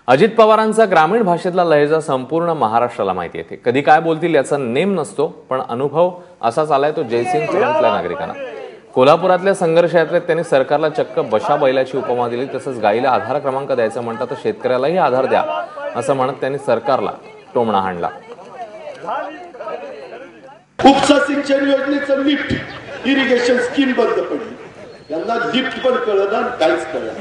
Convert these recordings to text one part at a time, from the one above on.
अजित पवारांचा ग्रामीण भाषेतला लहेजा संपूर्ण महाराष्ट्राला माहिती आहे. कधी काय बोलतील याचा नेम नसतो, पण अनुभव असाच आलाय तो जयसिंग चरणतल्या नागरिकांना. कोल्हापुरातल्या संघर्ष यात्रेत त्यांनी सरकारला चक्क बशा बैलाची उपमा दिली. तसंच गाईला आधार क्रमांक द्यायचं म्हणतात तर शेतकऱ्यालाही आधार द्या असं म्हणत त्यांनी सरकारला टोमणा हाणला. उपसा सिंचन योजनेचं लिफ्ट इरिगेशन स्कीम बंद पडली. यांना लिफ्ट पण कळलं काहीच कळलं.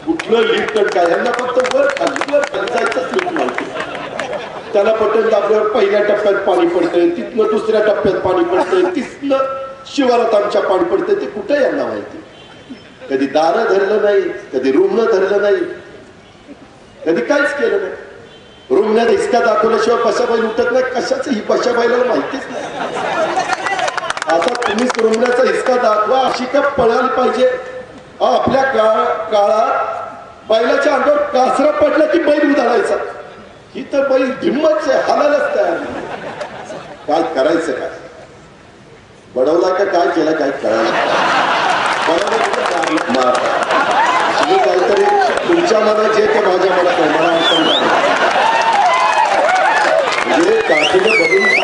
कुठलं लिफ्ट काय यांना फक्त वर खाली जायचंच लिफ्ट माहिती. त्याला बटन दाबल्यावर पहिल्या टप्प्यात पाणी पडतंय, तिथनं दुसऱ्या टप्प्यात पाणी पडतंय, तिथनं शिवारात आमच्या पाणी पडतंय. ते कुठे यांना माहिती. कधी दारं धरलं नाही, कधी रुग्ण धरलं नाही, कधी काहीच केलं नाही. रुग्णात हिसका दाखवल्याशिवाय बशाबाईल उठत नाही. कशाच ही बशाबाईला माहितीच नाही. आता तुम्ही रुग्णाचा हिसका दाखवा अशी का पळाली पाहिजे. आपल्या काळात बैलाच्या अंगावर कासरा पडला की बैल उधाळायचा. ही तर बैल हिंमत हालायलाच तयार. काय करायचं काय बडवला का काय केलं काय कळायला. तुम्ही काहीतरी तुमच्या मनात जे ते माझ्या मनात आहे. मला म्हणजे काठीने बदलून